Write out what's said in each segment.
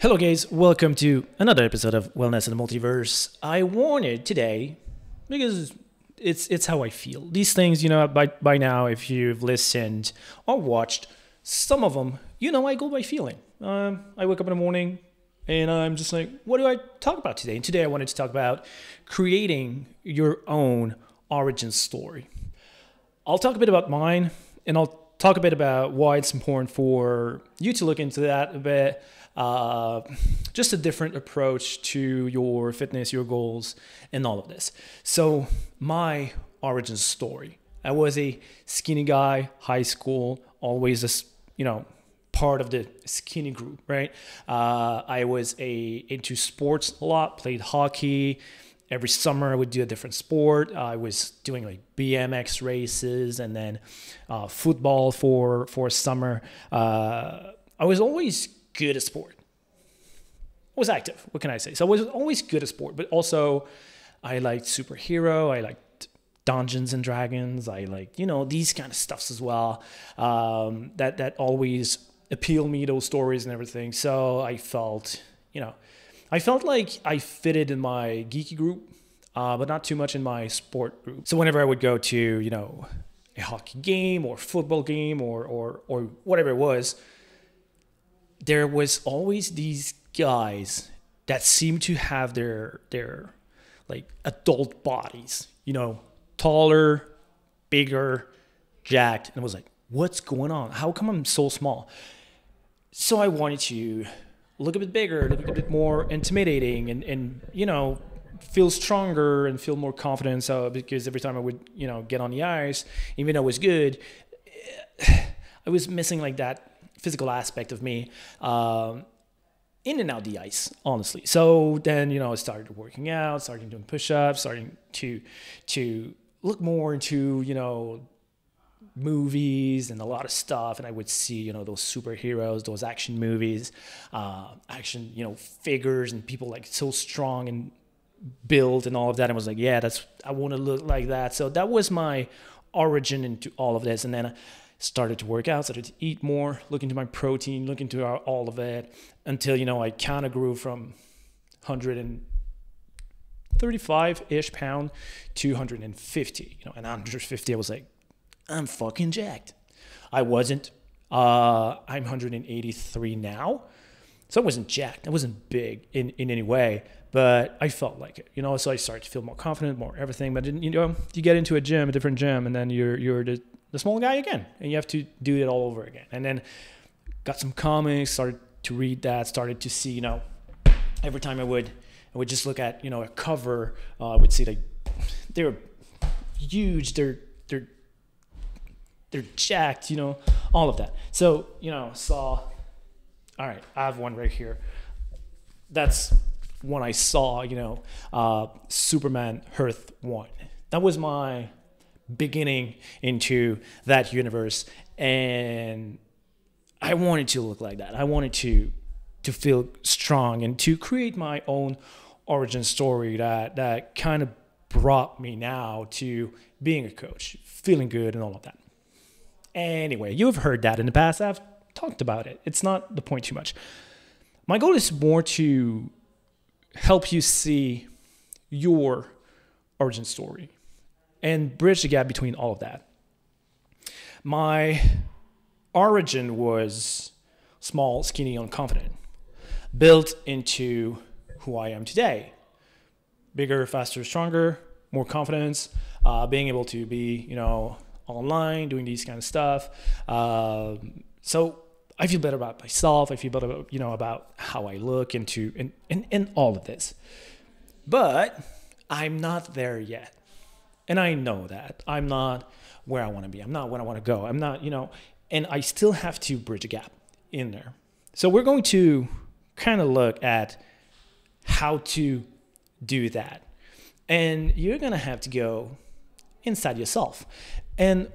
Hello guys, welcome to another episode of Wellness in the Multiverse. I wanted today, because it's how I feel. These things, by now, if you've listened or watched some of them, I go by feeling. I wake up in the morning and I'm just like, what do I talk about today? And today I wanted to talk about creating your own origin story. I'll talk a bit about mine, and I'll talk a bit about why it's important for you to look into that a bit. Just a different approach to your fitness, your goals, and all of this. So my origin story. I was a skinny guy, high school, always this, part of the skinny group, right? I was into sports a lot, played hockey. Every summer I would do a different sport. I was doing like BMX races and then football for summer. I was always good at sport. I was active. What can I say? So I was always good at sport, but also I liked superhero. I liked Dungeons and Dragons. I liked, these kind of stuffs as well. That always appealed me, those stories and everything. So I felt like I fitted in my geeky group, but not too much in my sport group. So whenever I would go to, a hockey game or football game or whatever it was, there was always these guys that seemed to have their like adult bodies, taller, bigger, jacked. And I was like, what's going on? How come I'm so small? So I wanted to look a bit bigger, look a bit more intimidating and feel stronger and feel more confident. So because every time I would, get on the ice, even though it was good, I was missing like that physical aspect of me in and out the ice, honestly. So then, I started working out, started doing push-ups, starting to look more into, movies and a lot of stuff. And I would see, those superheroes, those action movies, action, figures and people like so strong and built and all of that. And I was like, yeah, I want to look like that. So that was my origin into all of this. And then started to work out, started to eat more, look into my protein, look into all of it until, I kind of grew from 135-ish pound to 150, and 150, I was like, I'm fucking jacked. I wasn't. I'm 183 now. So I wasn't jacked. I wasn't big in any way, but I felt like it, so I started to feel more confident, more everything. But then, you get into a different gym, and then you're the small guy again, and you have to do it all over again. And then got some comics, started to read that, started to see, every time I would just look at, a cover, I would see like they're huge, they're jacked, all of that. So, saw, all right, I have one right here. That's one I saw, Superman Earth 1. That was my beginning into that universe, and I wanted to look like that. I wanted to feel strong and to create my own origin story that kind of brought me now to being a coach, feeling good and all of that. Anyway, you've heard that in the past. I've talked about it. It's not the point too much. My goal is more to help you see your origin story and bridge the gap between all of that. My origin was small, skinny, unconfident, built into who I am today. Bigger, faster, stronger, more confidence, being able to be, online, doing these kind of stuff. So I feel better about myself. I feel better about, about how I look into and all of this. But I'm not there yet. And I know that. I'm not where I want to be. I'm not where I want to go. I'm not, and I still have to bridge a gap in there. So we're going to kind of look at how to do that. And you're going to have to go inside yourself and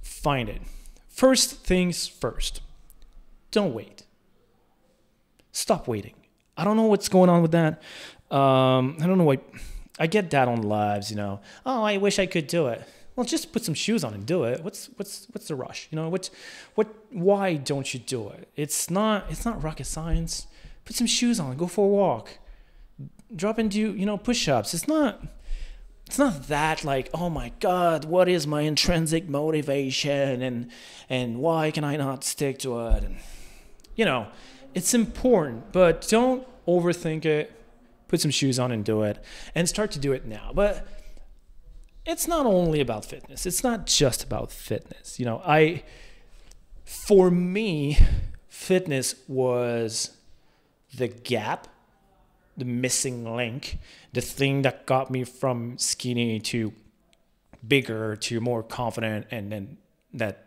find it. First things first. Don't wait. Stop waiting. I don't know what's going on with that. I don't know why. I get that on lives, Oh, I wish I could do it. Well, just put some shoes on and do it. What's the rush? Why don't you do it? It's not rocket science. Put some shoes on, go for a walk, drop and do, push-ups. It's not that like, oh my God, what is my intrinsic motivation and why can I not stick to it? And it's important, but don't overthink it. Put some shoes on and do it, and start to do it now. But it's not only about fitness. It's not just about fitness. For me, fitness was the gap, the missing link, the thing that got me from skinny to bigger to more confident, and then that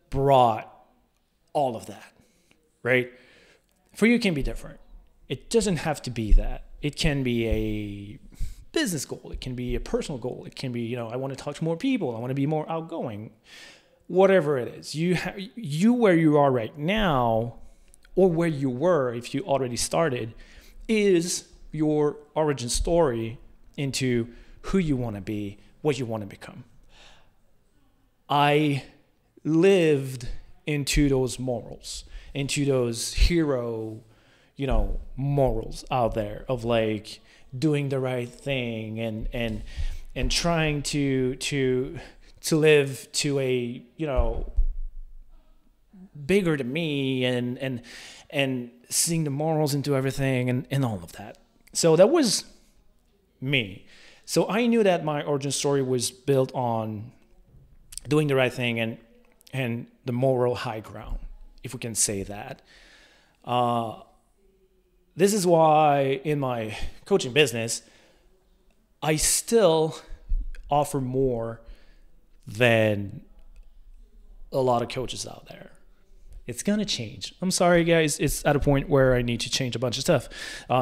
brought all of that, right? For you, it can be different. It doesn't have to be that. It can be a business goal. It can be a personal goal. It can be, I want to talk to more people. I want to be more outgoing. Whatever it is, you where you are right now, or where you were if you already started, is your origin story into who you want to be, what you want to become. I lived into those morals, into those hero, morals out there of like doing the right thing and trying to live to a, bigger than me and seeing the morals into everything and all of that. So that was me. So I knew that my origin story was built on doing the right thing and the moral high ground, if we can say that. This is why in my coaching business, I still offer more than a lot of coaches out there. It's going to change. I'm sorry, guys. It's at a point where I need to change a bunch of stuff.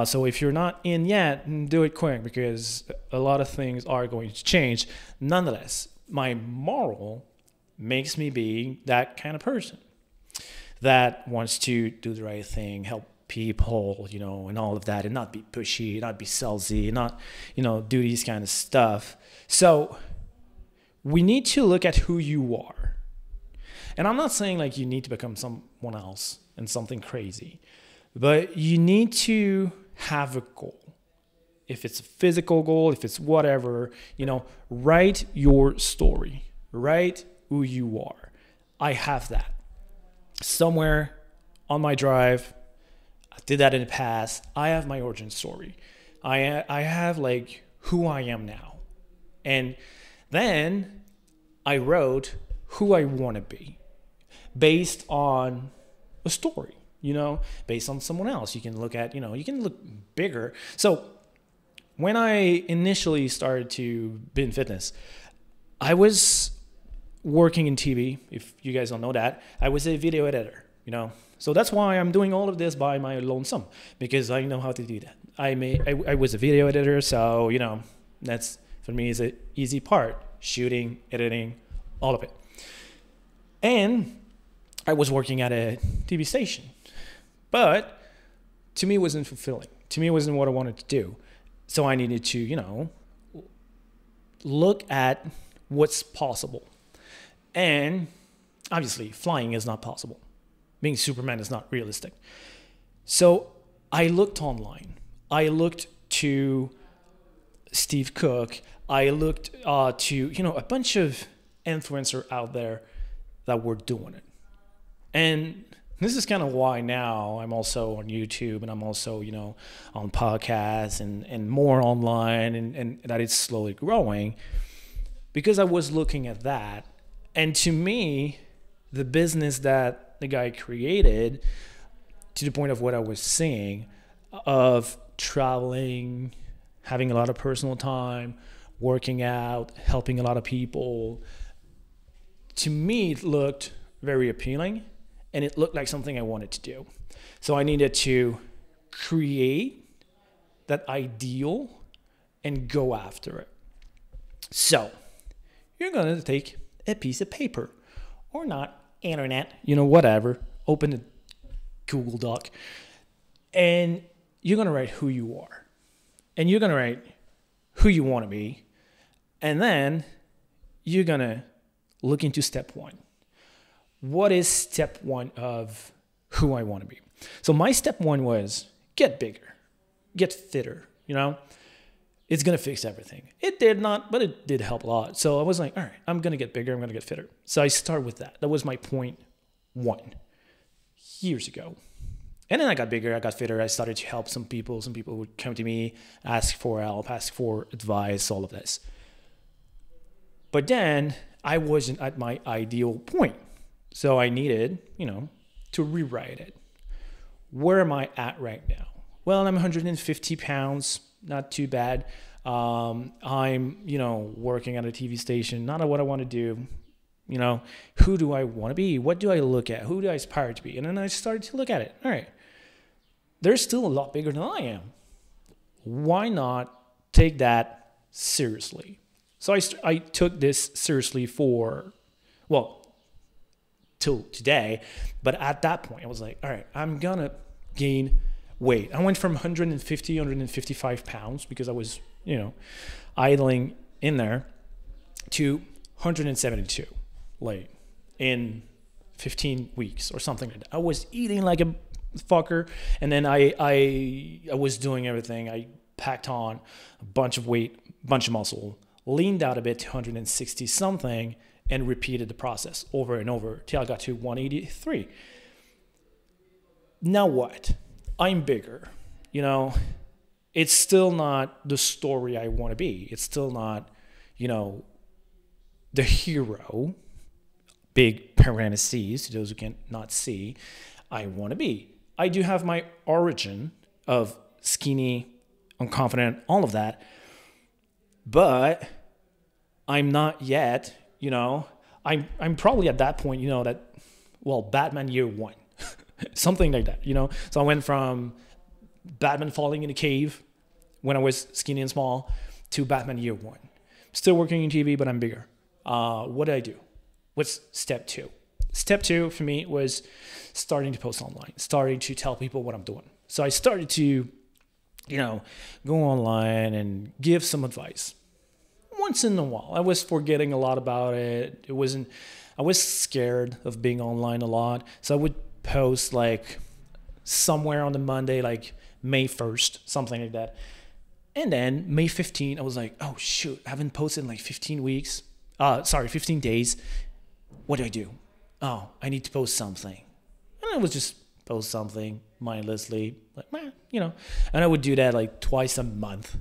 So if you're not in yet, do it quick, because a lot of things are going to change. Nonetheless, my moral makes me be that kind of person that wants to do the right thing, help people, and all of that, and not be pushy, not be salesy, not, do these kind of stuff. So we need to look at who you are. And I'm not saying like you need to become someone else and something crazy, but you need to have a goal. If it's a physical goal, if it's whatever, write your story, write who you are. I have that somewhere on my drive. I did that in the past. I have my origin story. I have like who I am now. And then I wrote who I want to be based on a story, based on someone else. You can look at, you can look bigger. So when I initially started to be in fitness, I was working in TV. If you guys don't know that, I was a video editor, So that's why I'm doing all of this by my lonesome, because I know how to do that. I was a video editor, so, that's, for me, is an easy part. Shooting, editing, all of it. And I was working at a TV station. But to me, it wasn't fulfilling. To me, it wasn't what I wanted to do. So I needed to, look at what's possible. And obviously, flying is not possible. Being Superman is not realistic. So I looked online. I looked to Steve Cook. I looked to, a bunch of influencers out there that were doing it. And this is kind of why now I'm also on YouTube, and I'm also, on podcasts and more online, and that it's slowly growing, because I was looking at that. And to me, the business that the guy created, to the point of what I was saying, of traveling, having a lot of personal time, working out, helping a lot of people, to me, it looked very appealing, and it looked like something I wanted to do. So I needed to create that ideal and go after it. So you're going to take a piece of paper, or not, internet, whatever, open a Google Doc, and you're going to write who you are, and you're going to write who you want to be, and then you're going to look into step one. What is step one of who I want to be? So my step one was get bigger, get fitter, it's going to fix everything. It did not, but it did help a lot. So I was like, all right, I'm going to get bigger. I'm going to get fitter. So I started with that. That was my point one years ago. And then I got bigger. I got fitter. I started to help some people. Some people would come to me, ask for help, ask for advice, all of this. But then I wasn't at my ideal point. So I needed, to rewrite it. Where am I at right now? Well, I'm 150 pounds. Not too bad. I'm, working at a TV station. Not what I want to do. Who do I want to be? What do I look at? Who do I aspire to be? And then I started to look at it. All right. They're still a lot bigger than I am. Why not take that seriously? So I took this seriously till today. But at that point, I was like, all right, I'm going to gain weight. I went from 155 pounds because I was, idling in there to 172, like in 15 weeks or something like that. I was eating like a fucker, and then I was doing everything. I packed on a bunch of weight, bunch of muscle, leaned out a bit to 160 something, and repeated the process over and over till I got to 183. Now what? I'm bigger, it's still not the story I want to be. It's still not, the hero, big parentheses, to those who cannot see, I want to be. I do have my origin of skinny, unconfident, all of that, but I'm not yet, I'm probably at that point, Batman year one. Something like that, So I went from Batman falling in a cave when I was skinny and small to Batman year one. Still working in TV, but I'm bigger. What did I do? What's step two? Step two for me was starting to post online, starting to tell people what I'm doing. So I started to, go online and give some advice. Once in a while, I was forgetting a lot about it. I was scared of being online a lot. So I would post like somewhere on the Monday, like May 1st, something like that. And then May 15th, I was like, oh shoot, I haven't posted in like 15 days. What do I do? Oh, I need to post something. And I would just post something mindlessly, like, and I would do that like twice a month,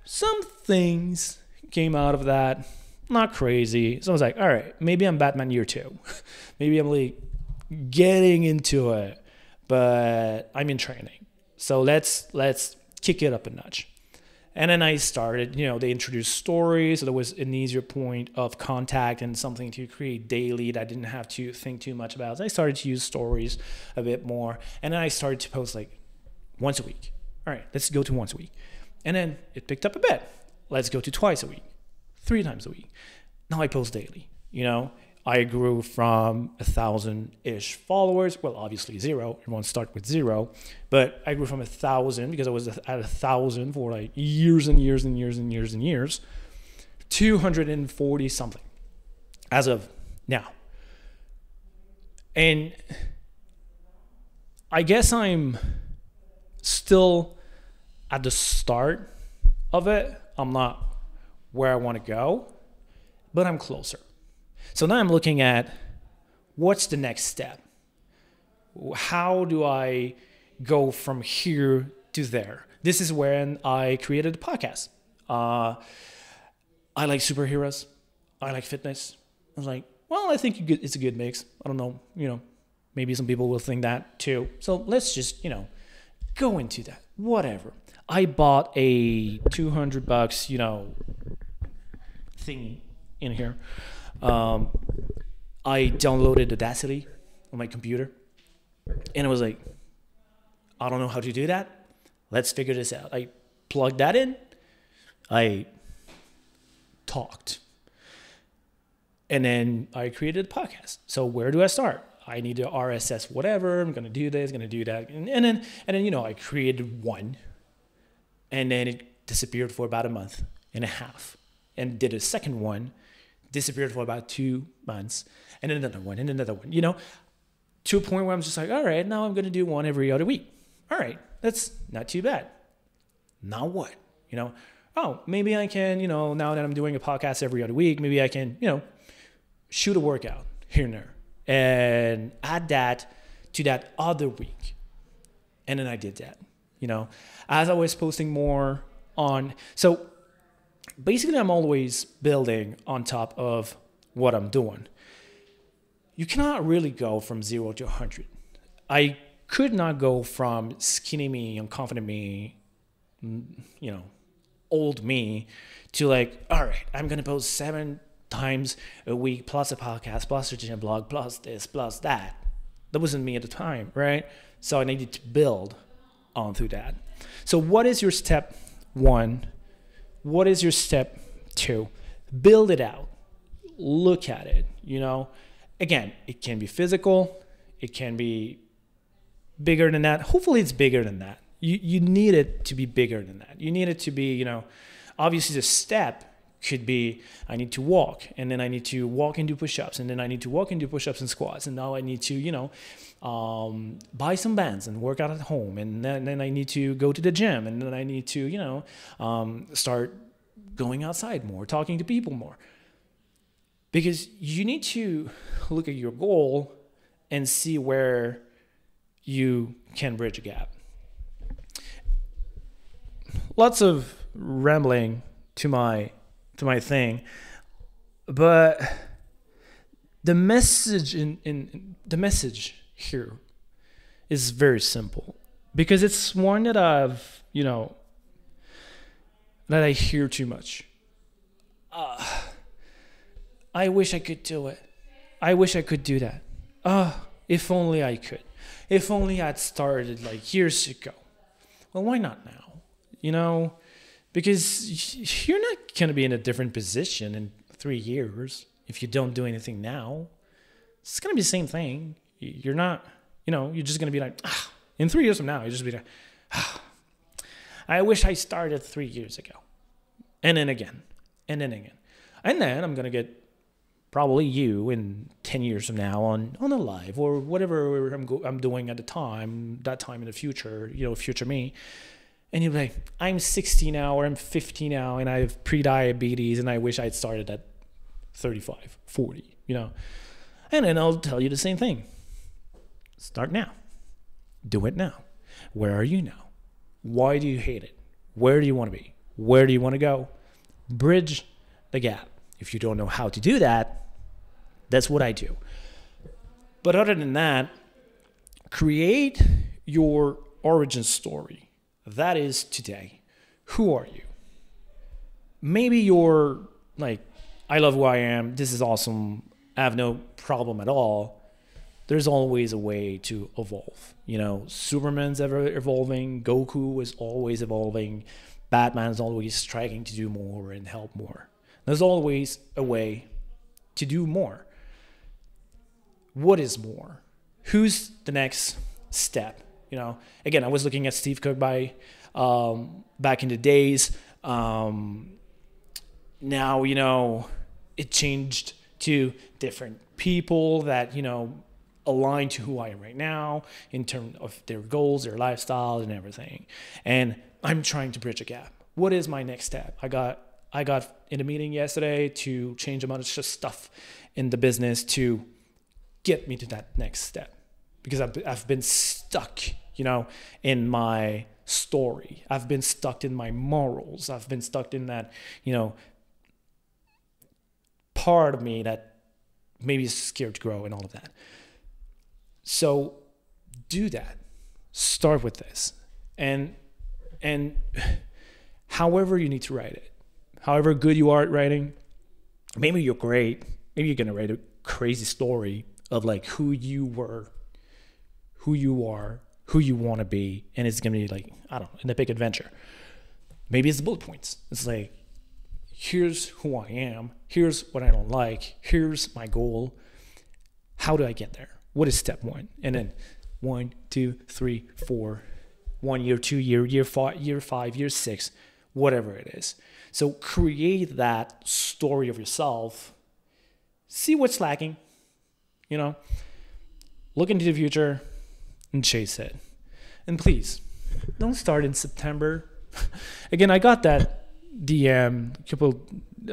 Some things came out of that, not crazy. So I was like, all right, maybe I'm Batman year two. Maybe I'm like getting into it, but I'm in training. So let's kick it up a notch. And then I started, they introduced stories. So there was an easier point of contact and something to create daily that I didn't have to think too much about. So I started to use stories a bit more. And then I started to post like once a week. All right, let's go to once a week. And then it picked up a bit. Let's go to twice a week, 3 times a week. Now I post daily, I grew from 1,000-ish followers. Well, obviously 0. Everyone start with 0. But I grew from 1,000 because I was at 1,000 for like years and years and years and years and years. 240 something as of now. And I guess I'm still at the start of it. I'm not where I want to go, but I'm closer. So now I'm looking at what's the next step? How do I go from here to there? This is when I created a podcast. I like superheroes. I like fitness. I was like, well, I think it's a good mix. I don't know, maybe some people will think that too. So let's just, go into that. Whatever. I bought a $200, thingy in here. I downloaded Audacity on my computer, and I was like, I don't know how to do that. Let's figure this out. I plugged that in. I talked. And then I created a podcast. So where do I start? I need to RSS whatever. I'm going to do this, going to do that. And then, I created one. And then it disappeared for about a month and a half. And did a second one. Disappeared for about 2 months. And then another one and another one. to a point where I'm just like, all right, now I'm going to do one every other week. All right, that's not too bad. Now what? Oh, maybe I can, now that I'm doing a podcast every other week, maybe I can, shoot a workout here and there and add that to that other week. And then I did that, as I was posting more on. So basically, I'm always building on top of what I'm doing. You cannot really go from 0 to 100. I could not go from skinny me, unconfident me, old me, to like, all right, I'm going to post 7 times a week, plus a podcast, plus a gym blog, plus this, plus that. That wasn't me at the time, right? So I needed to build on through that. So what is your step 1? What is your step 2? Build it out. Look at it, Again, it can be physical. It can be bigger than that. Hopefully it's bigger than that. You need it to be bigger than that. You need it to be, obviously the step could be, I need to walk, and then I need to walk and do push-ups, and then I need to walk and do push-ups and squats, and now I need to, buy some bands and work out at home, and then I need to go to the gym, and then I need to, start going outside more, talking to people more. Because you need to look at your goal and see where you can bridge a gap. Lots of rambling to my thing, but the message in the message here is very simple, because it's one that I've that I hear too much. I wish I could do it. I wish I could do that. If only I could. If only I'd started like years ago. Well, why not now? Because you're not going to be in a different position in 3 years if you don't do anything now. It's going to be the same thing. You're not, you're just going to be like, in 3 years from now, you're just be like, I wish I started 3 years ago. And then again. And then again. And then I'm going to get probably you in 10 years from now on a live or whatever I'm doing at the time, that time in the future, future me. And you're like, I'm 60 now or I'm 50 now and I have pre-diabetes and I wish I'd started at 35, 40, And then I'll tell you the same thing. Start now. Do it now. Where are you now? Why do you hate it? Where do you want to be? Where do you want to go? Bridge the gap. If you don't know how to do that, that's what I do. But other than that, create your origin story. That is today. Who are you? Maybe you're like, I love who I am. This is awesome. I have no problem at all. There's always a way to evolve. Superman's ever evolving. Goku is always evolving. Batman's always trying to do more and help more. There's always a way to do more. What is more? Who's the next step? Again, I was looking at Steve Cook back in the days. Now, it changed to different people that, align to who I am right now in terms of their goals, their lifestyle, and everything. And I'm trying to bridge a gap. What is my next step? I got in a meeting yesterday to change a bunch of stuff in the business to get me to that next step, because I've been stuck, in my story. I've been stuck in my morals. I've been stuck in that, part of me that maybe is scared to grow and all of that. So do that. Start with this. And however you need to write it, however good you are at writing, maybe you're great. Maybe you're going to write a crazy story of like who you were, who you are, who you want to be. And it's going to be like, I don't know, an epic adventure. Maybe it's the bullet points. It's like, here's who I am. Here's what I don't like. Here's my goal. How do I get there? What is step 1? And then 1, 2, 3, 4, 1 year, 2 year, year 5, year 6, whatever it is. So create that story of yourself. See what's lacking, look into the future and chase it. And please, don't start in September. Again, I got that DM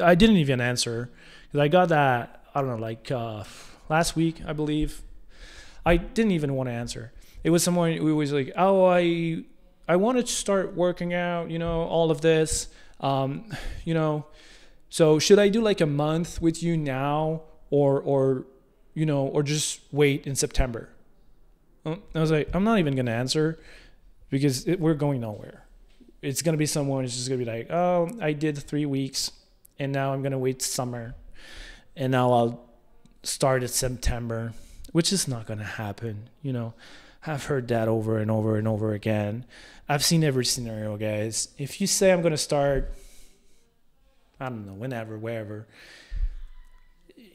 I didn't even answer because I got that, I don't know, like last week, I believe. I didn't even want to answer. It was someone who was like, oh, I wanted to start working out, all of this, so should I do like a month with you now or just wait in September? I was like, I'm not even going to answer because we're going nowhere. It's going to be someone who's just going to be like, oh, I did 3 weeks and now I'm going to wait summer and now I'll start at September, which is not going to happen. I've heard that over and over and over again. I've seen every scenario, guys. If you say I'm going to start, I don't know, whenever, wherever,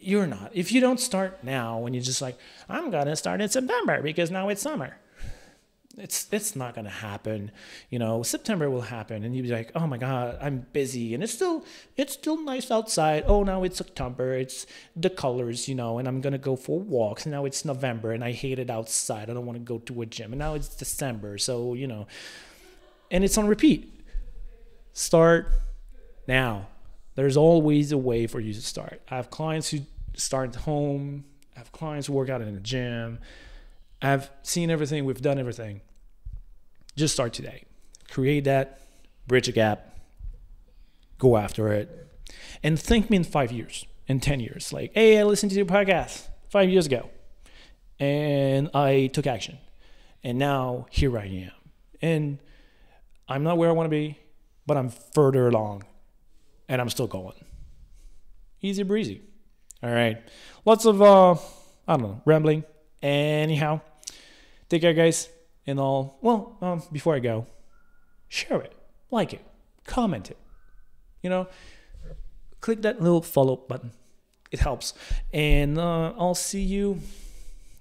you're not. If you don't start now, when you're just like, I'm going to start in September because now it's summer, it's not going to happen. September will happen and you'll be like, oh my God, I'm busy and it's still nice outside. Oh, now it's October. It's the colors, and I'm going to go for walks. And now it's November and I hate it outside. I don't want to go to a gym. And now it's December. So, and it's on repeat. Start now. There's always a way for you to start. I have clients who start at home. I have clients who work out in the gym. I've seen everything. We've done everything. Just start today. Create that, bridge a gap, go after it. And thank me in 5 years, in 10 years. Like, hey, I listened to your podcast 5 years ago and I took action. And now here I am. And I'm not where I want to be, but I'm further along and I'm still going. Easy breezy. All right. Lots of, rambling. Anyhow, take care, guys. And before I go, share it, like it, comment it. Click that little follow button. It helps. And I'll see you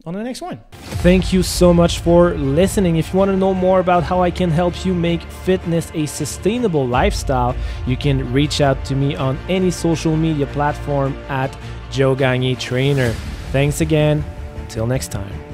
on the next one. Thank you so much for listening. If you want to know more about how I can help you make fitness a sustainable lifestyle, you can reach out to me on any social media platform at Joe Gagne Trainer. Thanks again. Till next time.